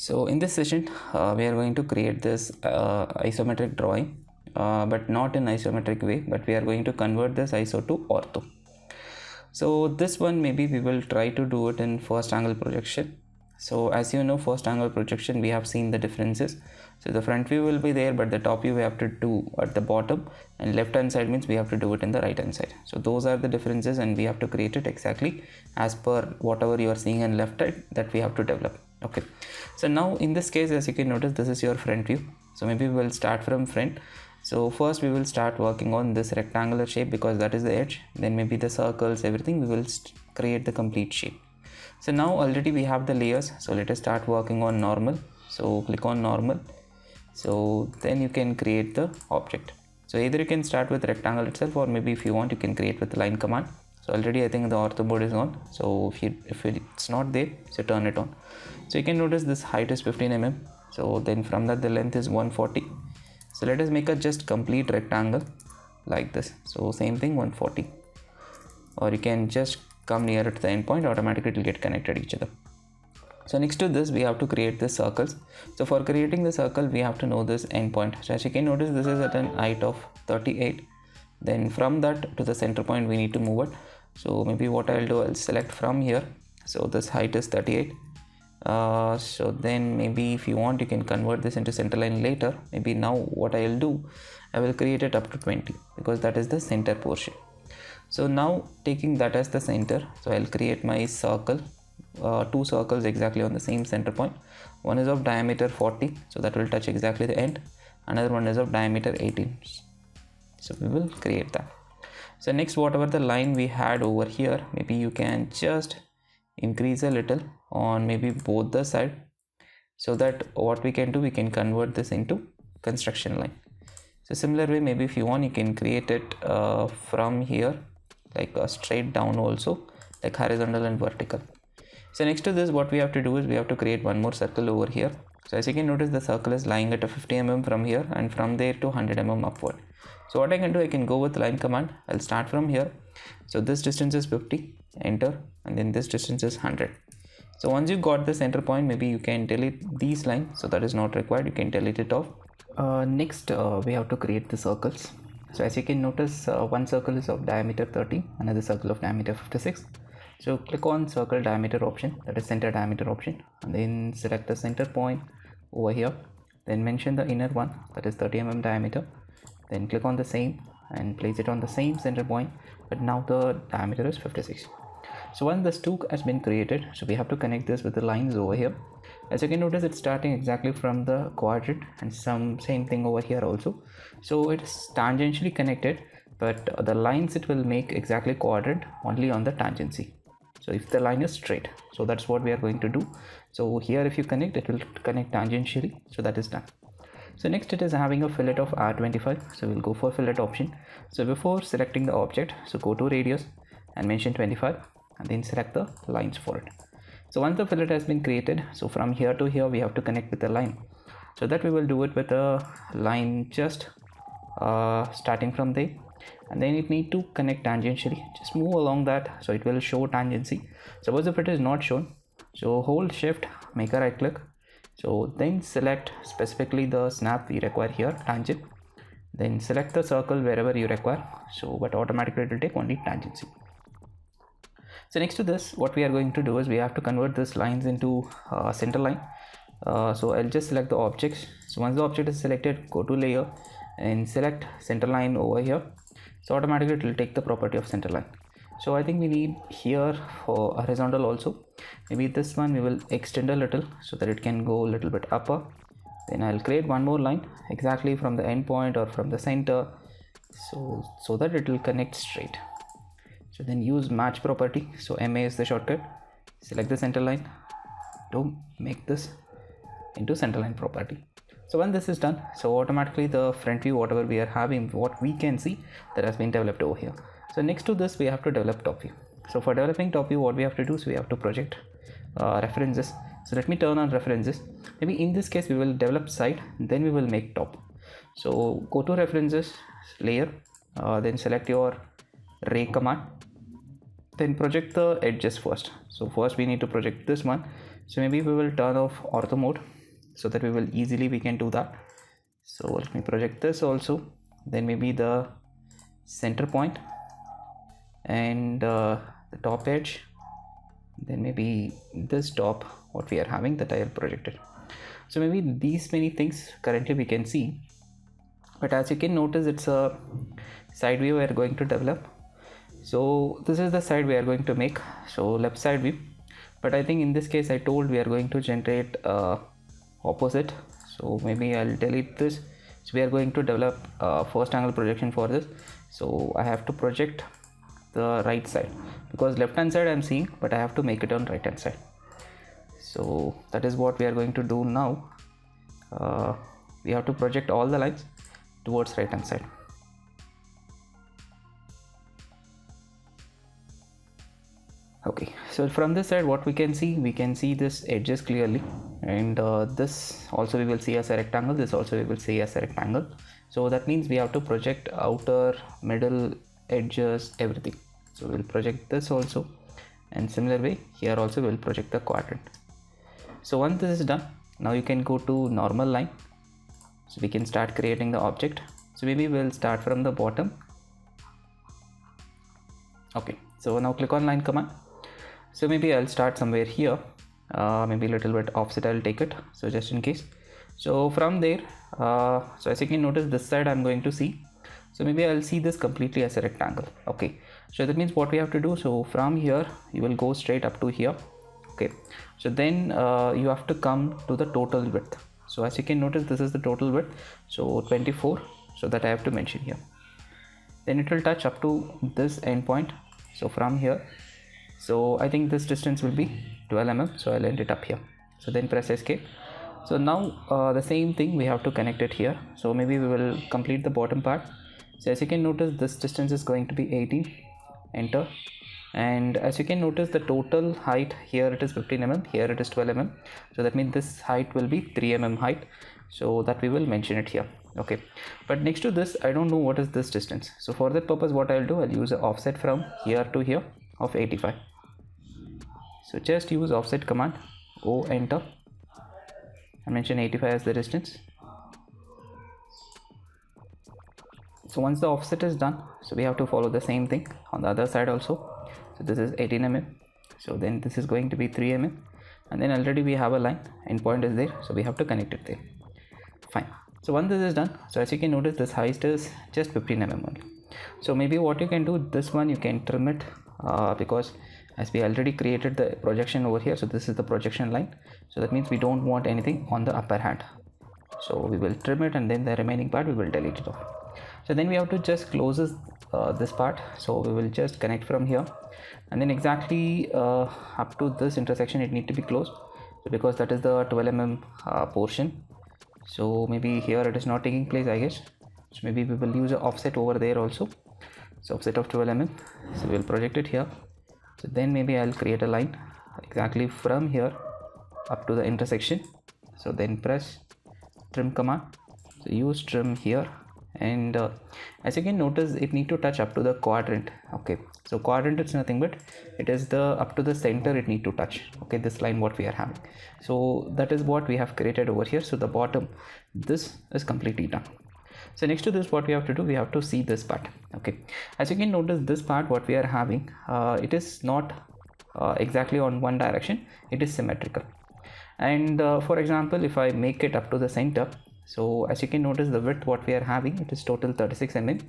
So in this session we are going to create this isometric drawing, but not in isometric way, but we are going to convert this iso to ortho. So this one maybe we will try to do it in first angle projection. So as you know, first angle projection we have seen the differences. So the front view will be there, but the top view we have to do at the bottom, and left hand side means we have to do it in the right hand side. So those are the differences, and we have to create it exactly as per whatever you are seeing in left side that we have to develop. Okay, so now in this case, as you can notice, this is your front view. So maybe we will start from front. So first we will start working on this rectangular shape because that is the edge. Then maybe the circles, everything, we will create the complete shape. So now already we have the layers. So let us start working on normal. So click on normal. So then you can create the object. So either you can start with rectangle itself, or maybe if you want you can create with the line command. So already I think the ortho mode is on. So if it's not there, so turn it on. So you can notice this height is 15 mm. So then from that the length is 140. So let us make a just complete rectangle like this. So same thing, 140. Or you can just come nearer to the endpoint, automatically it will get connected each other. So next to this we have to create the circles. So for creating the circle we have to know this endpoint. So as you can notice, this is at an height of 38. Then from that to the center point we need to move it. So maybe what I'll do, I'll select from here. So this height is 38. So then maybe if you want you can convert this into center line later. Maybe now what I will do, I will create it up to 20 because that is the center portion. So now taking that as the center, so I'll create my circle, two circles exactly on the same center point. One is of diameter 40, so that will touch exactly the end. Another one is of diameter 18. So we will create that. So next, whatever the line we had over here, maybe you can just increase a little on maybe both the side, so that what we can do, we can convert this into construction line. So similar way, maybe if you want you can create it from here like a straight down also, like horizontal and vertical. So next to this what we have to do is we have to create one more circle over here. So as you can notice, the circle is lying at a 50 mm from here, and from there to 100 mm upward. So what I can do, I can go with line command. I'll start from here. So this distance is 50, enter, and then this distance is 100. So once you got the center point, maybe you can delete these lines, so that is not required, you can delete it off. Next we have to create the circles. So as you can notice, one circle is of diameter 30, another circle of diameter 56. So click on circle diameter option, that is center diameter option, and then select the center point over here. Then mention the inner one, that is 30 mm diameter. Then click on the same and place it on the same center point, but now the diameter is 56. So once this 2 has been created, so we have to connect this with the lines over here. As you can notice, it's starting exactly from the quadrant, and same thing over here also. So it is tangentially connected, but the lines it will make exactly quadrant only on the tangency. So if the line is straight, so that's what we are going to do. So here if you connect, it will connect tangentially, so that is done. So next it is having a fillet of R25, so we'll go for fillet option. So before selecting the object, so go to radius and mention 25, and then select the lines for it. So once the fillet has been created, so from here to here we have to connect with the line. So that we will do it with a line just starting from there, and then it need to connect tangentially. Just move along that, so it will show tangency. Suppose if it is not shown, so hold shift, make a right click, so then select specifically the snap we require here, tangent, then select the circle wherever you require, so but automatically it will take only tangency. So next to this, what we are going to do is we have to convert these lines into center line. So I'll just select the objects. So once the object is selected, go to layer and select center line over here. So automatically it will take the property of center line. So I think we need here for horizontal also. Maybe this one we will extend a little so that it can go a little bit upper. Then I'll create one more line exactly from the end point or from the center, so that it will connect straight. So then use match property. So MA is the shortcut. Select the center line to make this into center line property. So when this is done, so automatically the front view, whatever we are having, what we can see, that has been developed over here. So next to this we have to develop top view. So for developing top view, what we have to do is we have to project references. So let me turn on references. Maybe in this case we will develop side, then we will make top. So go to references, layer, then select your ray command, then project the edges first. So first we need to project this one. So maybe we will turn off ortho mode so that we can do that. So let me project this also, then maybe the center point and the top edge, then maybe this top what we are having that I have projected. So maybe these many things currently we can see, but as you can notice, it's a side view we are going to develop. So this is the side we are going to make, so left side view. But I think in this case I told we are going to generate opposite, so maybe I'll delete this. So we are going to develop first angle projection for this, so I have to project the right side, because left hand side I'm seeing, but I have to make it on right hand side. So that is what we are going to do now. We have to project all the lines towards right hand side. Okay, so from this side what we can see this edges clearly, and this also we will see as a rectangle, this also we will see as a rectangle. So that means we have to project outer, middle, edges, everything. So we'll project this also, and similar way here also we'll project the quadrant. So once this is done, now you can go to normal line, so we can start creating the object. So maybe we'll start from the bottom. Okay, so now click on line command. So maybe I'll start somewhere here, maybe a little bit offset I'll take it, so just in case. So from there, so as you can notice, this side I'm going to see, so maybe I'll see this completely as a rectangle. Okay, so that means what we have to do, so from here you will go straight up to here. Okay, so then you have to come to the total width. So as you can notice, this is the total width, so 24, so that I have to mention here. Then it will touch up to this endpoint, so from here, so I think this distance will be 12 mm, so I'll end it up here. So then press escape. So now the same thing we have to connect it here, so maybe we will complete the bottom part. So as you can notice, this distance is going to be 18, enter. And as you can notice, the total height here it is 15 mm, here it is 12 mm, so that means this height will be 3 mm height, so that we will mention it here. Okay, but next to this I don't know what is this distance, so for that purpose what I'll do, I'll use an offset from here to here of 85. So just use offset command, O, enter, and mention 85 as the distance. So once the offset is done, so we have to follow the same thing on the other side also. So this is 18 mm, so then this is going to be 3 mm, and then already we have a line, endpoint is there, so we have to connect it there. Fine. So once this is done, so as you can notice, this height is just 15 mm only. So maybe what you can do, this one you can trim it, because as we already created the projection over here, so this is the projection line, so that means we don't want anything on the upper hand, so we will trim it, and then the remaining part we will delete it off. So then we have to just close this part, so we will just connect from here, and then exactly up to this intersection it need to be closed, so because that is the 12 mm portion. So maybe here it is not taking place, I guess, so maybe we will use an offset over there also, so offset of 12 mm, so we will project it here. So then maybe I'll create a line exactly from here up to the intersection, so then press trim command, so use trim here, and as you can notice, it need to touch up to the quadrant. Okay, so quadrant is nothing but it is the up to the center it need to touch. Okay, this line what we are having, so that is what we have created over here. So the bottom, this is completely done. So next to this what we have to do, we have to see this part. Okay, as you can notice, this part what we are having, it is not exactly on one direction, it is symmetrical. And for example, if I make it up to the center, so as you can notice, the width what we are having, it is total 36 mm.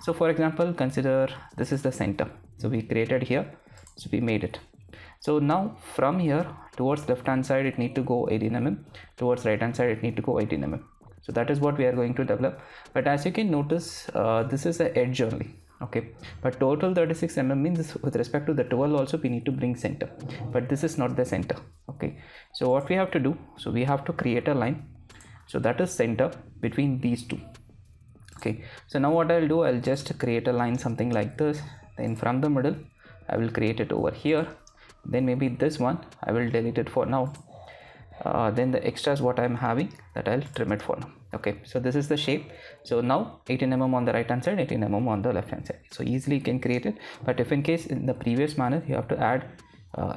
So for example, consider this is the center, so we created here, so we made it. So now from here towards left hand side it need to go 18 mm, towards right hand side it need to go 18 mm. So that is what we are going to develop. But as you can notice, this is the edge only. Okay, but total 36 mm means with respect to the 12 also we need to bring center, but this is not the center. Okay, so what we have to do, so we have to create a line, so that is center between these two. Okay, so now what I'll do, I'll just create a line something like this, then from the middle I will create it over here, then maybe this one I will delete it for now, then the extras what I'm having, that I'll trim it for now. Okay, so this is the shape. So now 18 mm on the right hand side, 18 mm on the left hand side, so easily you can create it. But if in case in the previous manner you have to add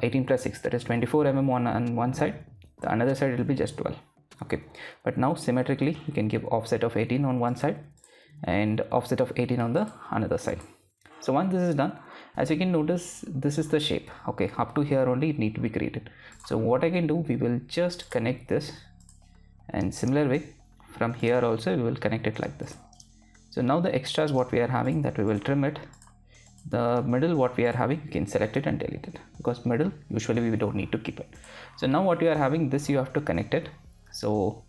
18 plus 6, that is 24 mm on one side, the another side will be just 12. Okay, but now symmetrically you can give offset of 18 on one side and offset of 18 on the another side. So once this is done, as you can notice, this is the shape. Okay, up to here only it need to be created. So what I can do, we will just connect this, and similar way from here also we will connect it like this. So now the extras what we are having, that we will trim it. The middle what we are having, you can select it and delete it, because middle usually we don't need to keep it. So now what you are having, this you have to connect it. So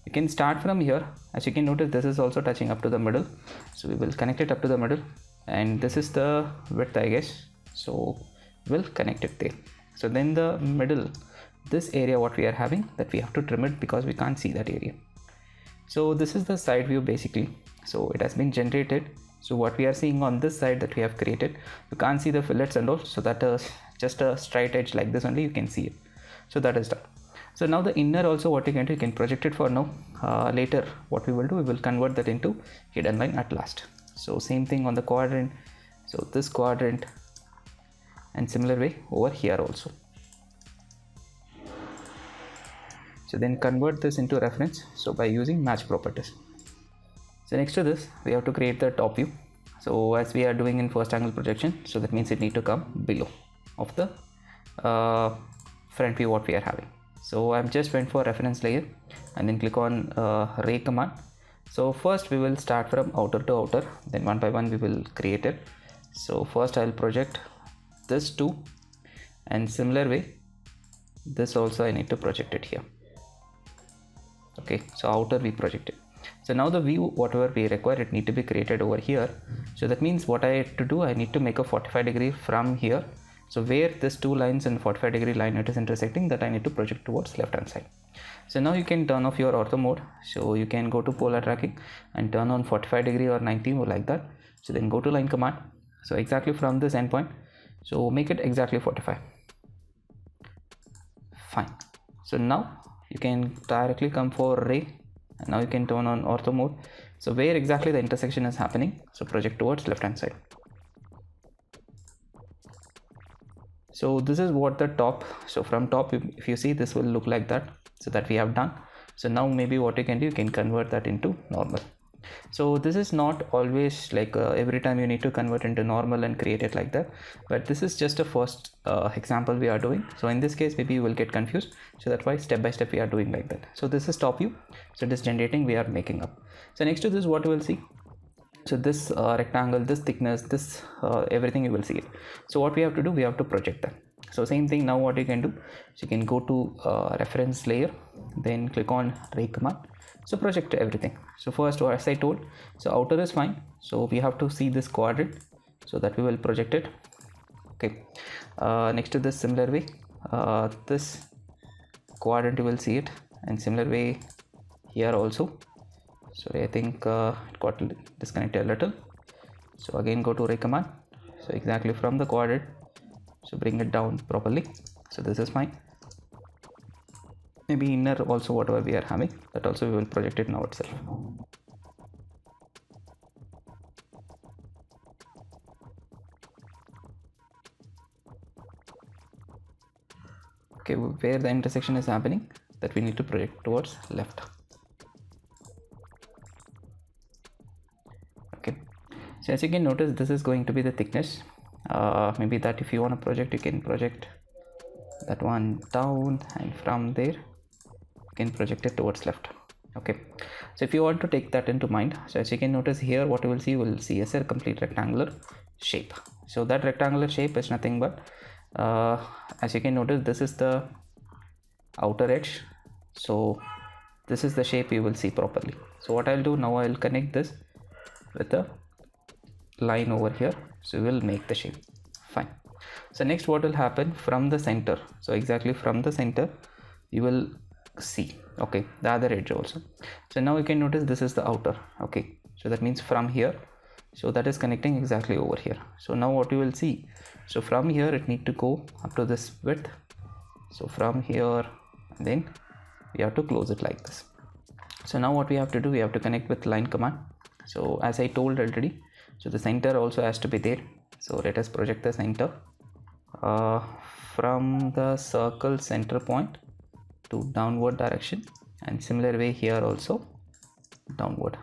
you can start from here. As you can notice, this is also touching up to the middle, so we will connect it up to the middle, and this is the width, I guess, so we'll connect it there. So then the middle, this area what we are having, that we have to trim it because we can't see that area. So this is the side view basically. So it has been generated. So what we are seeing on this side that we have created, you can't see the fillets and all, so that is just a straight edge like this only, you can see it. So that is done. So now the inner also what you can do, you can project it for now. Later what we will do, we will convert that into hidden line at last. So same thing on the quadrant, so this quadrant, and similar way over here also. So then convert this into reference, so by using match properties. So next to this, we have to create the top view. So as we are doing in first angle projection, so that means it need to come below of the front view what we are having. So I'm just went for reference layer and then click on ray command. So first we will start from outer to outer, then one by one we will create it. So first I'll project this too, and similar way this also I need to project it here. Okay, so outer we project it. So now the view whatever we require, it need to be created over here. So that means what I have to do, I need to make a 45-degree from here. So where this two lines and 45-degree line it is intersecting, that I need to project towards left hand side. So now you can turn off your ortho mode. So you can go to polar tracking and turn on 45-degree or 90 or like that. So then go to line command. So exactly from this endpoint, so make it exactly 45. Fine. So now you can directly come for ray, and now you can turn on ortho mode. So where exactly the intersection is happening, so project towards left hand side. So this is what the top, so from top if you see, this will look like that. So that we have done. So now maybe what you can do, you can convert that into normal. So this is not always like every time you need to convert into normal and create it like that, but this is just a first example we are doing. So in this case maybe you will get confused, so that's why step by step we are doing like that. So this is top view, so this generating we are making up. So next to this what you will see, so this rectangle, this thickness, this everything you will see it. So what we have to do, we have to project that. So same thing, now what you can do, so you can go to reference layer, then click on ray command. So project everything. So first, as I told, so outer is fine, so we have to see this quadrant, so that we will project it. Okay, next to this similar way, this quadrant you will see it, and similar way here also. Sorry, I think it got disconnected a little. So again go to ray command, so exactly from the quadrant, so bring it down properly. So this is fine. Maybe inner also whatever we are having, that also we will project it now itself. Okay, where the intersection is happening, that we need to project towards left. Okay, so as you can notice, this is going to be the thickness. Maybe that if you want to project, you can project that one down, and from there you can project it towards left. Okay, so if you want to take that into mind, so as you can notice here, what you will see as a complete rectangular shape. So that rectangular shape is nothing but as you can notice, this is the outer edge, so this is the shape you will see properly. So what I'll do now, I'll connect this with a line over here, so we will make the shape. Fine. So next what will happen, from the center, so exactly from the center you will see, okay, the other edge also. So now you can notice this is the outer. Okay, so that means from here, so that is connecting exactly over here. So now what you will see, so from here it need to go up to this width, so from here, and then we have to close it like this. So now what we have to do, we have to connect with line command. So as I told already, so the center also has to be there, so let us project the center. from the circle center point to downward direction, and similar way here also downward.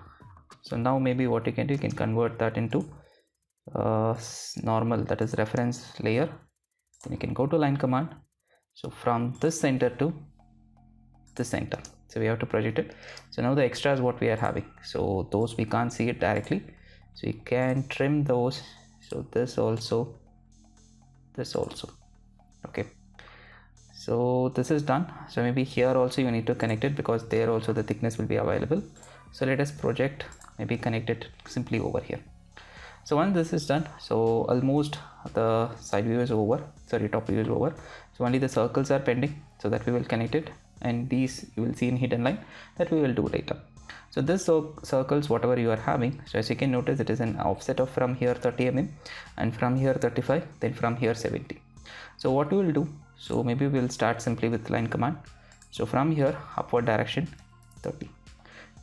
So now maybe what you can do, you can convert that into normal, that is reference layer. Then you can go to line command. So from this center to this center, so we have to project it. So now the extras what we are having, so those we can't see it directly, so you can trim those. So this also, okay. So this is done. So maybe here also you need to connect it, because there also the thickness will be available. So let us project, maybe connect it simply over here. So once this is done, so almost the side view is over, sorry, top view is over. So only the circles are pending, so that we will connect it, and these you will see in hidden line, that we will do later. So this circles whatever you are having, so as you can notice, it is an offset of from here 30 mm, and from here 35, then from here 70. So what we will do, so maybe we will start simply with line command. So from here upward direction 30,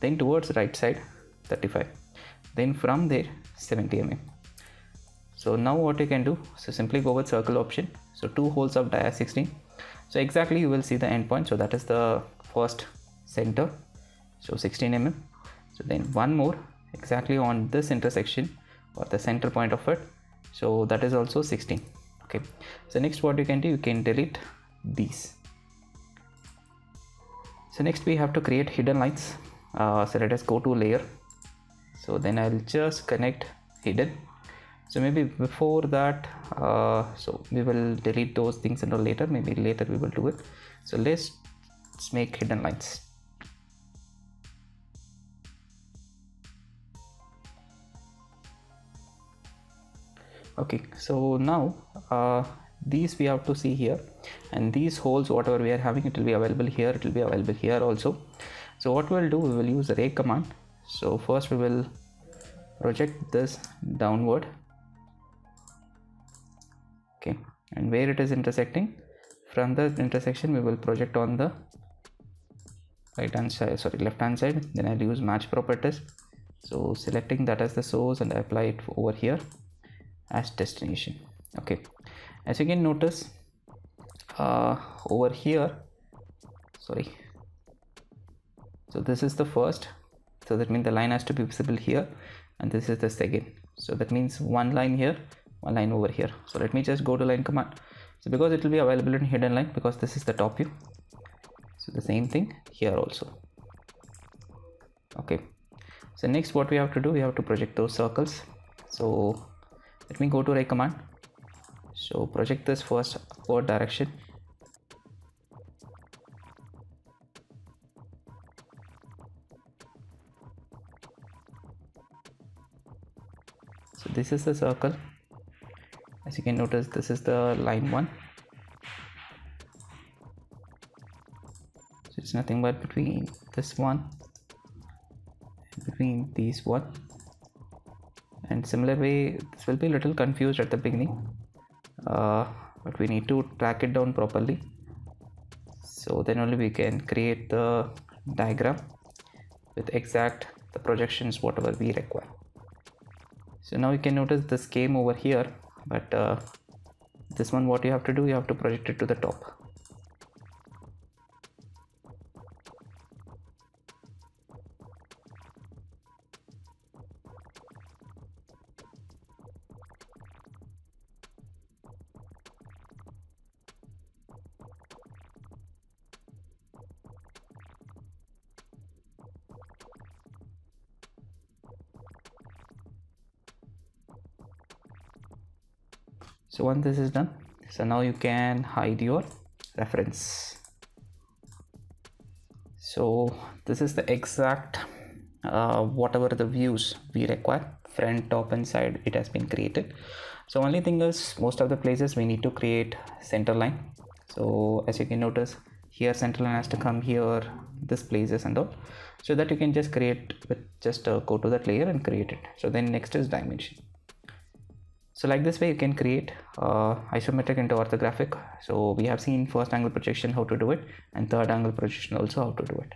then towards right side 35, then from there 70 mm. So now what you can do, so simply go with circle option. So 2 holes of dia 16, so exactly you will see the end point. So that is the first center, so 16 mm. So then one more exactly on this intersection or the center point of it, so that is also 16. Okay, so next what you can do, you can delete these. So next we have to create hidden lines. So let us go to layer. So then I'll just connect hidden. So maybe before that, so we will delete those things and all later, maybe later we will do it. So let's make hidden lines. Okay, so now these we have to see here, and these holes whatever we are having, it will be available here, it will be available here also. So what we will do, we will use ray command. So first we will project this downward, okay, and where it is intersecting, from the intersection we will project on the right hand side, sorry, left hand side. Then I'll use match properties, so selecting that as the source and I apply it over here as destination. Okay, as you can notice over here, sorry, so this is the first, so that means the line has to be visible here, and this is the second, so that means one line here, one line over here. So let me just go to line command. So because it will be available in hidden line, because this is the top view, so the same thing here also. Okay, so next what we have to do, we have to project those circles. So let me go to ray command. So project this first upward direction. So this is the circle. As you can notice, this is the line 1. So it's nothing but between this one and between these one. And similar way, this will be a little confused at the beginning, but we need to track it down properly. So then only we can create the diagram with exact the projections whatever we require. So now you can notice this came over here, but this one what you have to do, you have to project it to the top. So once this is done, so now you can hide your reference. So this is the exact whatever the views we require, front, top and side, it has been created. So only thing is, most of the places we need to create center line. So as you can notice here, center line has to come here, this places and all, so that you can just create with just go to that layer and create it. So then next is dimension. So like this way you can create isometric into orthographic. So we have seen first angle projection how to do it, and third angle projection also how to do it.